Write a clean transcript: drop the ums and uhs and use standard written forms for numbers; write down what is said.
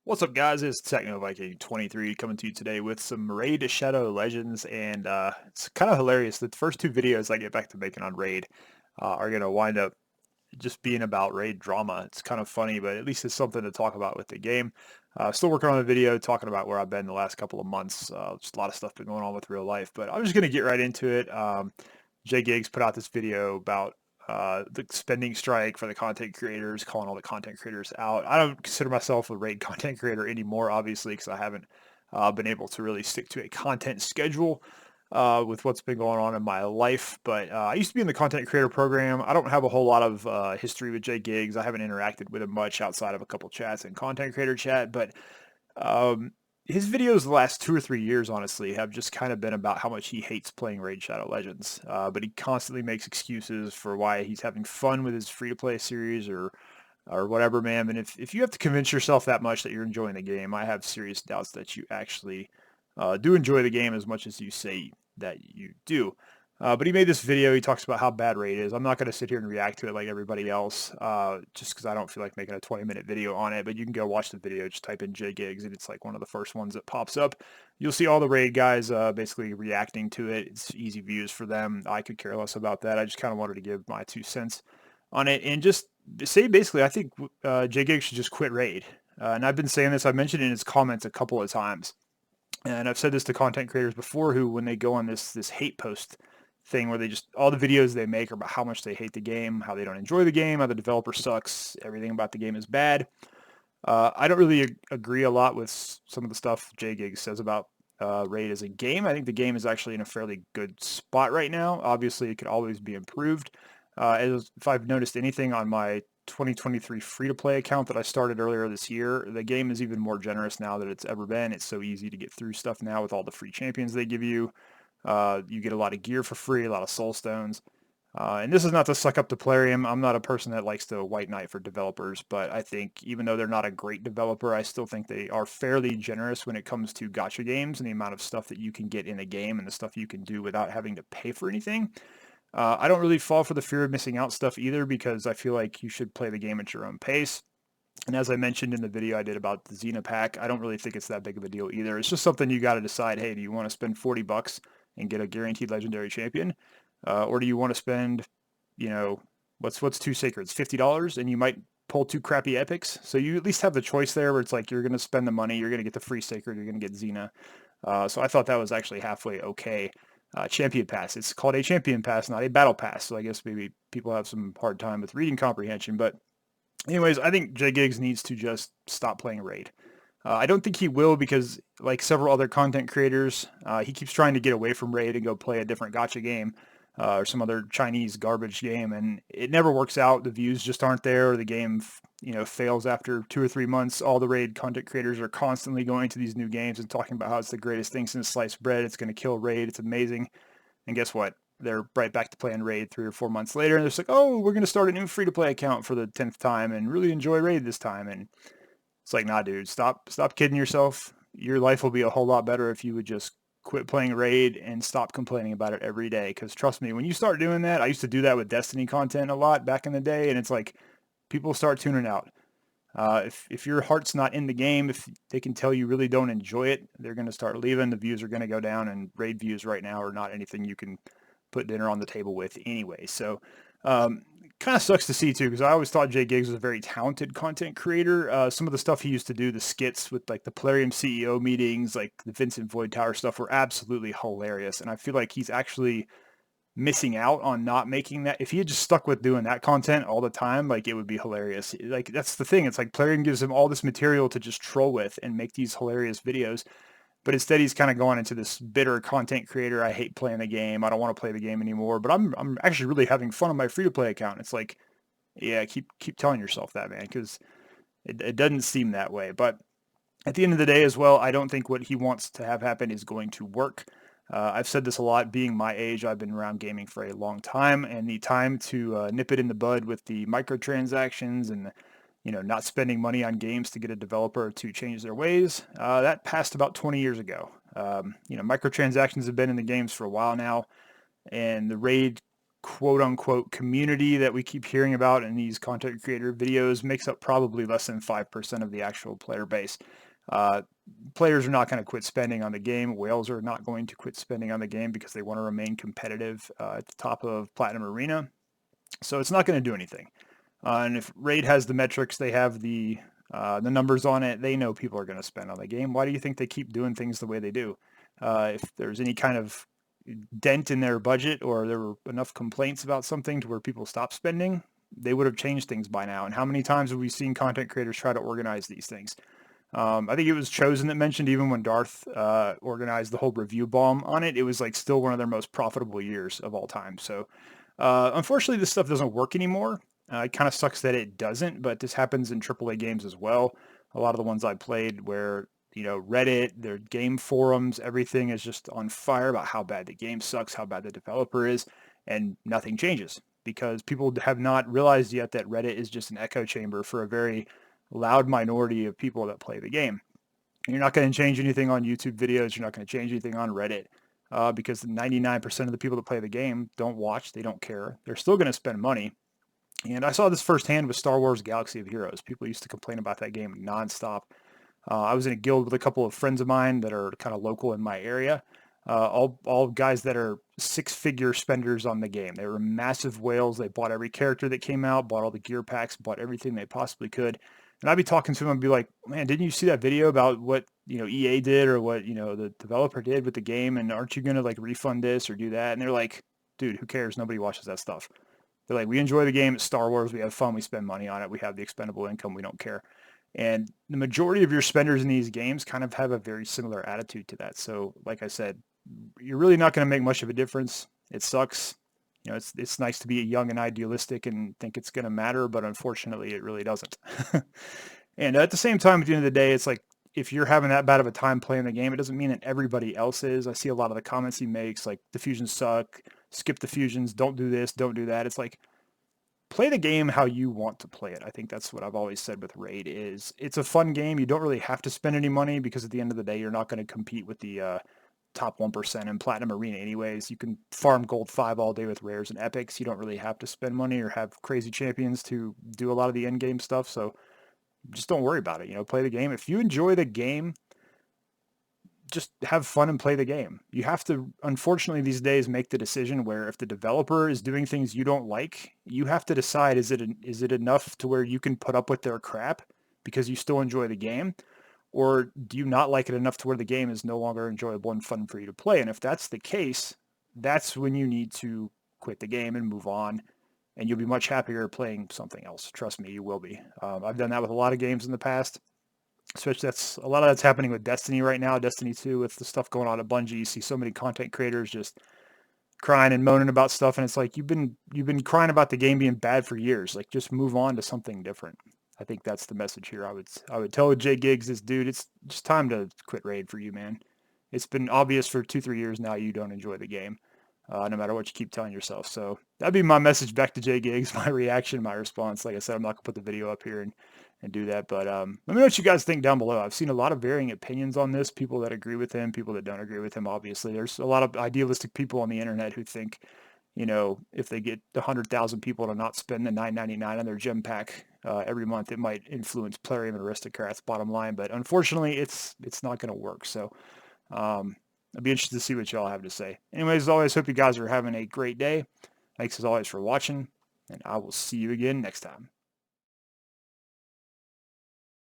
What's up, guys? It's Techno Viking 23 coming to you today with some Raid Shadow Legends, and it's kind of hilarious. The first two videos I get back to making on Raid are going to wind up just being about Raid drama. It's kind of funny, but at least it's something to talk about with the game. Still working on a video talking about where I've been the last couple of months. Just a lot of stuff been going on with real life, but I'm just going to get right into it. Jgigs put out this video about the spending strike for the content creators, calling all the content creators out. I don't consider myself a Raid content creator anymore, obviously, because I haven't been able to really stick to a content schedule with what's been going on in my life. But I used to be in the content creator program. I don't have a whole lot of history with Jgigs. I haven't interacted with him much outside of a couple chats and content creator chat, but um, his videos the last 2 or 3 years, honestly, have just kind of been about how much he hates playing Raid Shadow Legends. But he constantly makes excuses for why he's having fun with his free-to-play series or whatever, man. And if you have to convince yourself that much that you're enjoying the game, I have serious doubts that you actually do enjoy the game as much as you say that you do. But he made this video. He talks about how bad Raid is. I'm not going to sit here and react to it like everybody else, just because I don't feel like making a 20-minute video on it. But you can go watch the video. Just type in Jgigs, and it's like one of the first ones that pops up. You'll see all the Raid guys basically reacting to it. It's easy views for them. I could care less about that. I just kind of wanted to give my 2 cents on it and just say basically, I think Jgigs should just quit Raid. And I've been saying this. I've mentioned it in his comments a couple of times. And I've said this to content creators before who, when they go on this hate post thing where they just, all the videos they make are about how much they hate the game, how they don't enjoy the game, how the developer sucks, everything about the game is bad. I don't really agree a lot with some of the stuff Jgigs says about Raid as a game. I think the game is actually in a fairly good spot right now. Obviously, it could always be improved. If I've noticed anything on my 2023 free-to-play account that I started earlier this year, the game is even more generous now than it's ever been. It's so easy to get through stuff now with all the free champions they give you. You get a lot of gear for free, a lot of soul stones. And this is not to suck up to Plarium. I'm not a person that likes to white knight for developers, but I think even though they're not a great developer, I still think they are fairly generous when it comes to gacha games and the amount of stuff that you can get in a game and the stuff you can do without having to pay for anything. I don't really fall for the fear of missing out stuff either because I feel like you should play the game at your own pace. And as I mentioned in the video I did about the Xena pack, I don't really think it's that big of a deal either. It's just something you got to decide, hey, do you want to spend 40 bucks and get a guaranteed legendary champion? Or do you want to spend, you know, what's two sacreds, $50, and you might pull two crappy epics? So you at least have the choice there where it's like you're going to spend the money, you're going to get the free sacred, you're going to get Xena. So I thought that was actually halfway okay. Champion pass. It's called a champion pass, not a battle pass. So I guess maybe people have some hard time with reading comprehension. But anyways, I think Jgigs needs to just stop playing Raid. I don't think he will because, like several other content creators, he keeps trying to get away from Raid and go play a different gacha game or some other Chinese garbage game, and it never works out. The views just aren't there, or the game, fails after 2 or 3 months. All the Raid content creators are constantly going to these new games and talking about how it's the greatest thing since sliced bread. It's going to kill Raid. It's amazing. And guess what? They're right back to playing Raid 3 or 4 months later, and they're just like, oh, we're going to start a new free-to-play account for the 10th time and really enjoy Raid this time. And it's like, nah, dude, stop kidding yourself. Your life will be a whole lot better if you would just quit playing Raid and stop complaining about it every day. Because trust me, when you start doing that, I used to do that with Destiny content a lot back in the day, and it's like people start tuning out. If your heart's not in the game, if they can tell you really don't enjoy it, they're going to start leaving. The views are going to go down, and Raid views right now are not anything you can put dinner on the table with anyway. So kind of sucks to see too, because I always thought Jgigs was a very talented content creator. Some of the stuff he used to do, the skits with like the Plarium CEO meetings, like the Vincent Void Tower stuff, were absolutely hilarious. And I feel like he's actually missing out on not making that. If he had just stuck with doing that content all the time, like, it would be hilarious. Like, that's the thing. It's like Plarium gives him all this material to just troll with and make these hilarious videos. But instead, he's kind of going into this bitter content creator. I hate playing the game. I don't want to play the game anymore. But I'm actually really having fun on my free to play account. It's like, yeah, keep telling yourself that, man, because it doesn't seem that way. But at the end of the day, as well, I don't think what he wants to have happen is going to work. I've said this a lot. Being my age, I've been around gaming for a long time, and the time to nip it in the bud with the microtransactions and not spending money on games to get a developer to change their ways, that passed about 20 years ago. Microtransactions have been in the games for a while now, and the Raid quote-unquote community that we keep hearing about in these content creator videos makes up probably less than 5% of the actual player base. Players are not going to quit spending on the game. Whales are not going to quit spending on the game because they want to remain competitive at the top of Platinum Arena. So it's not going to do anything. And if Raid has the metrics, they have the numbers on it, they know people are going to spend on the game. Why do you think they keep doing things the way they do? If there's any kind of dent in their budget or there were enough complaints about something to where people stop spending, they would have changed things by now. And how many times have we seen content creators try to organize these things? I think it was Chosen that mentioned even when Darth organized the whole review bomb on it, it was like still one of their most profitable years of all time. So unfortunately, this stuff doesn't work anymore. It kind of sucks that it doesn't, but this happens in AAA games as well. A lot of the ones I played where, Reddit, their game forums, everything is just on fire about how bad the game sucks, how bad the developer is, and nothing changes because people have not realized yet that Reddit is just an echo chamber for a very loud minority of people that play the game. You're not going to change anything on YouTube videos. You're not going to change anything on Reddit because 99% of the people that play the game don't watch. They don't care. They're still going to spend money. And I saw this firsthand with Star Wars Galaxy of Heroes. People used to complain about that game nonstop. I was in a guild with a couple of friends of mine that are kind of local in my area. All guys that are six-figure spenders on the game. They were massive whales. They bought every character that came out, bought all the gear packs, bought everything they possibly could. And I'd be talking to them and be like, man, didn't you see that video about what, EA did or what, the developer did with the game? And aren't you going to like refund this or do that? And they're like, dude, who cares? Nobody watches that stuff. They're like, we enjoy the game. It's Star Wars. We have fun. We spend money on it. We have the expendable income. We don't care. And the majority of your spenders in these games kind of have a very similar attitude to that. So like I said, you're really not going to make much of a difference. It sucks. It's nice to be young and idealistic and think it's going to matter, but unfortunately it really doesn't. And at the same time, at the end of the day, it's like, if you're having that bad of a time playing the game, it doesn't mean that everybody else is. I see a lot of the comments he makes, like the fusions suck, skip the fusions, don't do this, don't do that. It's like, play the game how you want to play it. I think that's what I've always said with Raid is it's a fun game. You don't really have to spend any money because at the end of the day, you're not going to compete with the top 1% in Platinum Arena anyways. You can farm Gold 5 all day with rares and epics. You don't really have to spend money or have crazy champions to do a lot of the end game stuff. So just don't worry about it. Play the game. If you enjoy the game, just have fun and play the game. You have to, unfortunately, these days make the decision where if the developer is doing things you don't like, you have to decide, is it enough to where you can put up with their crap because you still enjoy the game? Or do you not like it enough to where the game is no longer enjoyable and fun for you to play? And if that's the case, that's when you need to quit the game and move on. And you'll be much happier playing something else. Trust me, you will be. I've done that with a lot of games in the past. Especially a lot of that's happening with Destiny right now. Destiny 2 with the stuff going on at Bungie. You see so many content creators just crying and moaning about stuff, and it's like you've been crying about the game being bad for years. Like, just move on to something different. I think that's the message here. I would tell Jgigs, this dude, it's just time to quit Raid for you, man. It's been obvious for 2-3 years now you don't enjoy the game, no matter what you keep telling yourself. So that'd be my message back to Jgigs, my reaction, my response. Like I said, I'm not gonna put the video up here and do that. But let me know what you guys think down below. I've seen a lot of varying opinions on this. People that agree with him, people that don't agree with him. Obviously, there's a lot of idealistic people on the internet who think, if they get 100,000 people to not spend the $9.99 on their gem pack every month, it might influence Plarium and Aristocrats' bottom line. But unfortunately, it's not going to work. So I'd be interested to see what y'all have to say. Anyways, as always, hope you guys are having a great day. Thanks as always for watching, and I will see you again next time.